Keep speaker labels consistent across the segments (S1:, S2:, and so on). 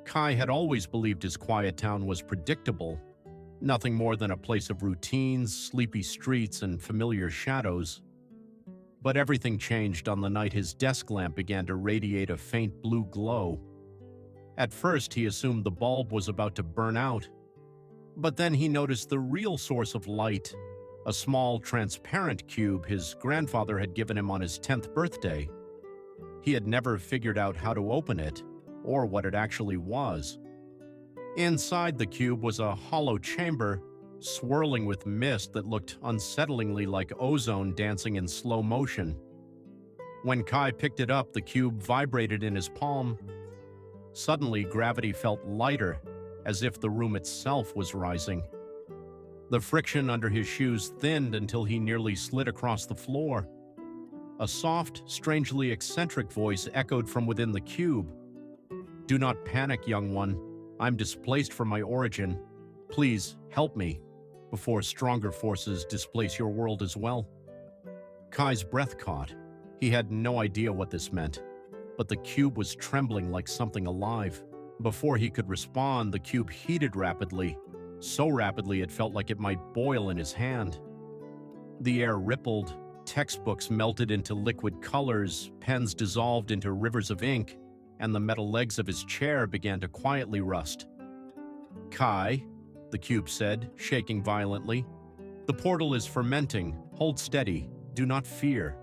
S1: Kai had always believed his quiet town was predictable, nothing more than a place of routines, sleepy streets, and familiar shadows. But everything changed on the night his desk lamp began to radiate a faint blue glow. At first, he assumed the bulb was about to burn out, but then he noticed the real source of light, a small, transparent cube his grandfather had given him on his 10th birthday. He had never figured out how to open it, or what it actually was. Inside the cube was a hollow chamber, swirling with mist that looked unsettlingly like ozone dancing in slow motion. When Kai picked it up, the cube vibrated in his palm. Suddenly, gravity felt lighter, as if the room itself was rising. The friction under his shoes thinned until he nearly slid across the floor. A soft, strangely eccentric voice echoed from within the cube. "Do not panic, young one. I'm displaced from my origin. Please, help me, before stronger forces displace your world as well." Kai's breath caught. He had no idea what this meant, but the cube was trembling like something alive. Before he could respond, the cube heated rapidly, so rapidly it felt like it might boil in his hand. The air rippled, textbooks melted into liquid colors, pens dissolved into rivers of ink, and the metal legs of his chair began to quietly rust. "Kai," the cube said, shaking violently, "the portal is fermenting. Hold steady. Do not fear."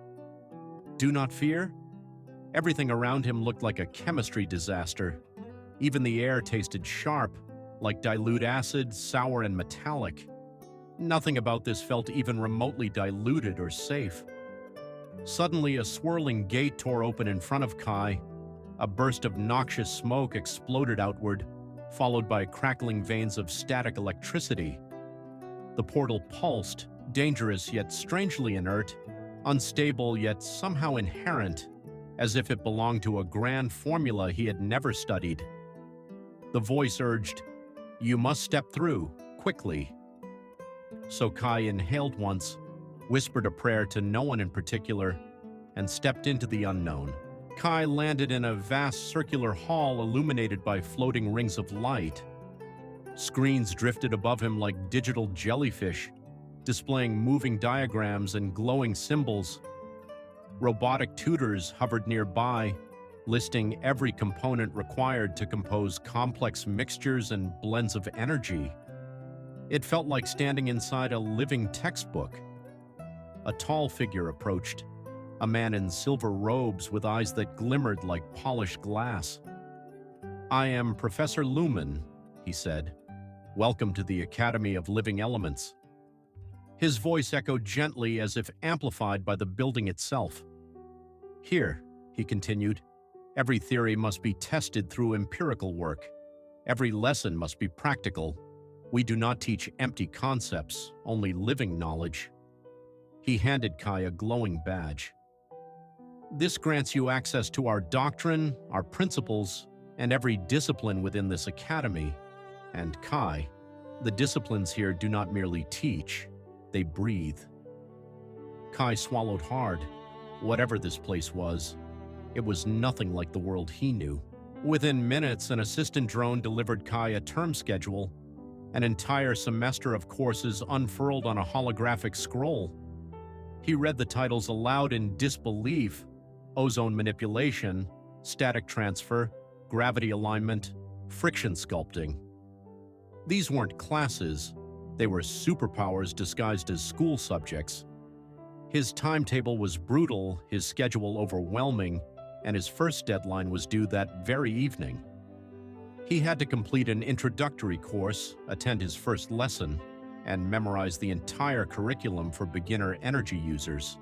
S1: Do not fear? Everything around him looked like a chemistry disaster. Even the air tasted sharp, like dilute acid, sour and metallic. Nothing about this felt even remotely diluted or safe. Suddenly, a swirling gate tore open in front of Kai. A burst of noxious smoke exploded outward, followed by crackling veins of static electricity. The portal pulsed, dangerous yet strangely inert, unstable yet somehow inherent, as if it belonged to a grand formula he had never studied. The voice urged, "You must step through, quickly." So Kai inhaled once, whispered a prayer to no one in particular, and stepped into the unknown. Kai landed in a vast circular hall illuminated by floating rings of light. Screens drifted above him like digital jellyfish, displaying moving diagrams and glowing symbols. Robotic tutors hovered nearby, listing every component required to compose complex mixtures and blends of energy. It felt like standing inside a living textbook. A tall figure approached, a man in silver robes with eyes that glimmered like polished glass. "I am Professor Lumen," he said. "Welcome to the Academy of Living Elements." His voice echoed gently as if amplified by the building itself. "Here," he continued, "every theory must be tested through empirical work. Every lesson must be practical. We do not teach empty concepts, only living knowledge." He handed Kai a glowing badge. "This grants you access to our doctrine, our principles, and every discipline within this academy. And Kai, the disciplines here do not merely teach, they breathe." Kai swallowed hard. Whatever this place was, it was nothing like the world he knew. Within minutes, an assistant drone delivered Kai a term schedule. An entire semester of courses unfurled on a holographic scroll. He read the titles aloud in disbelief: ozone manipulation, static transfer, gravity alignment, friction sculpting. These weren't classes, they were superpowers disguised as school subjects. His timetable was brutal, his schedule overwhelming, and his first deadline was due that very evening. He had to complete an introductory course, attend his first lesson, and memorize the entire curriculum for beginner energy users.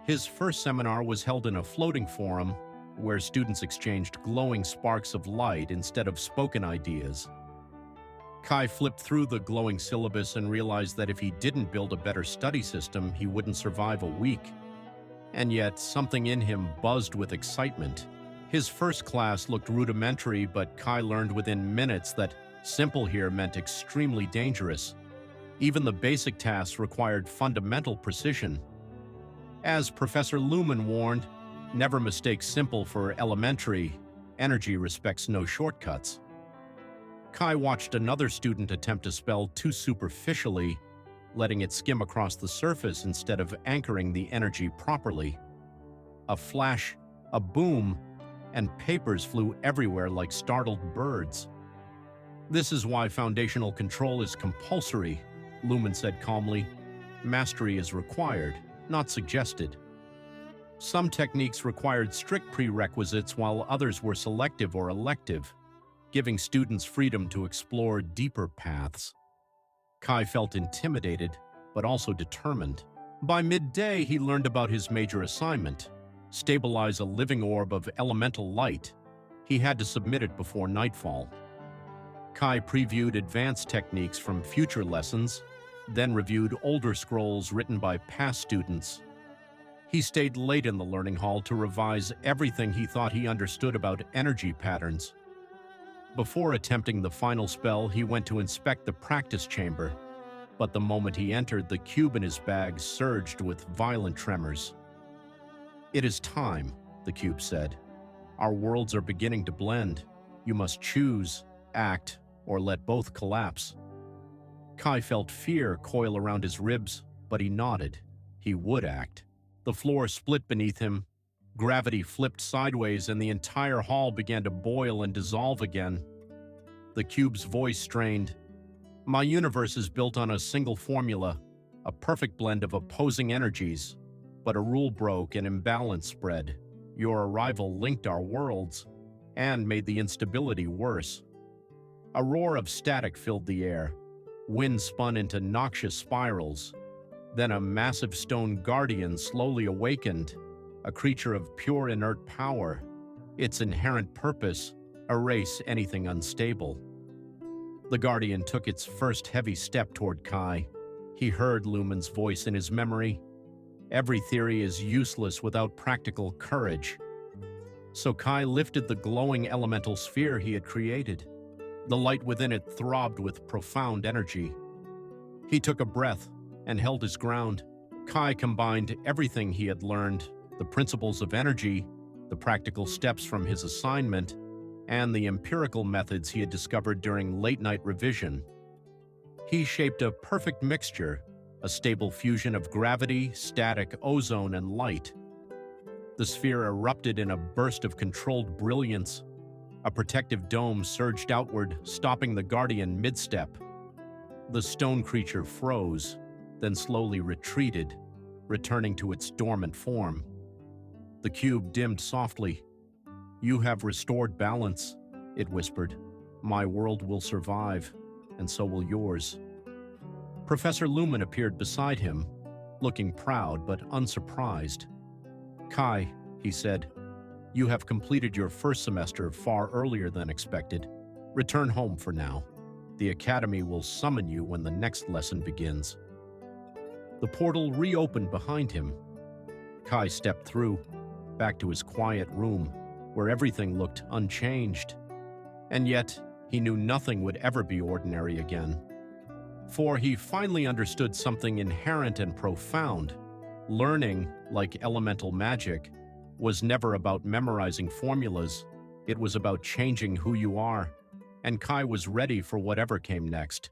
S1: His first seminar was held in a floating forum, where students exchanged glowing sparks of light instead of spoken ideas. Kai flipped through the glowing syllabus and realized that if he didn't build a better study system, he wouldn't survive a week. And yet, something in him buzzed with excitement. His first class looked rudimentary, but Kai learned within minutes that simple here meant extremely dangerous. Even the basic tasks required fundamental precision. As Professor Lumen warned, never mistake simple for elementary. Energy respects no shortcuts. Kai watched another student attempt to spell too superficially, letting it skim across the surface instead of anchoring the energy properly. A flash, a boom, and papers flew everywhere like startled birds. "This is why foundational control is compulsory," Lumen said calmly. "Mastery is required, not suggested." Some techniques required strict prerequisites while others were selective or elective, giving students freedom to explore deeper paths. Kai felt intimidated, but also determined. By midday, he learned about his major assignment: stabilize a living orb of elemental light. He had to submit it before nightfall. Kai previewed advanced techniques from future lessons, then reviewed older scrolls written by past students. He stayed late in the learning hall to revise everything he thought he understood about energy patterns. Before attempting the final spell, he went to inspect the practice chamber, but the moment he entered, the cube in his bag surged with violent tremors. "It is time," the cube said. "Our worlds are beginning to blend. You must choose, act, or let both collapse." Kai felt fear coil around his ribs, but he nodded. He would act. The floor split beneath him, gravity flipped sideways, and the entire hall began to boil and dissolve again. The cube's voice strained. "My universe is built on a single formula, a perfect blend of opposing energies. But a rule broke and imbalance spread. Your arrival linked our worlds and made the instability worse." A roar of static filled the air. Wind spun into noxious spirals. Then a massive stone guardian slowly awakened, a creature of pure inert power. Its inherent purpose: erase anything unstable. The guardian took its first heavy step toward Kai. He heard Lumen's voice in his memory. "Every theory is useless without practical courage." So Kai lifted the glowing elemental sphere he had created. The light within it throbbed with profound energy. He took a breath and held his ground. Kai combined everything he had learned: the principles of energy, the practical steps from his assignment, and the empirical methods he had discovered during late-night revision. He shaped a perfect mixture, a stable fusion of gravity, static, ozone, and light. The sphere erupted in a burst of controlled brilliance. A protective dome surged outward, stopping the guardian mid-step. The stone creature froze, then slowly retreated, returning to its dormant form. The cube dimmed softly. "You have restored balance," it whispered. "My world will survive, and so will yours." Professor Lumen appeared beside him, looking proud but unsurprised. "Kai," he said, "you have completed your first semester far earlier than expected. Return home for now. The Academy will summon you when the next lesson begins." The portal reopened behind him. Kai stepped through, back to his quiet room, where everything looked unchanged. And yet, he knew nothing would ever be ordinary again. For he finally understood something inherent and profound. Learning, like elemental magic, was never about memorizing formulas. It was about changing who you are. And Kai was ready for whatever came next.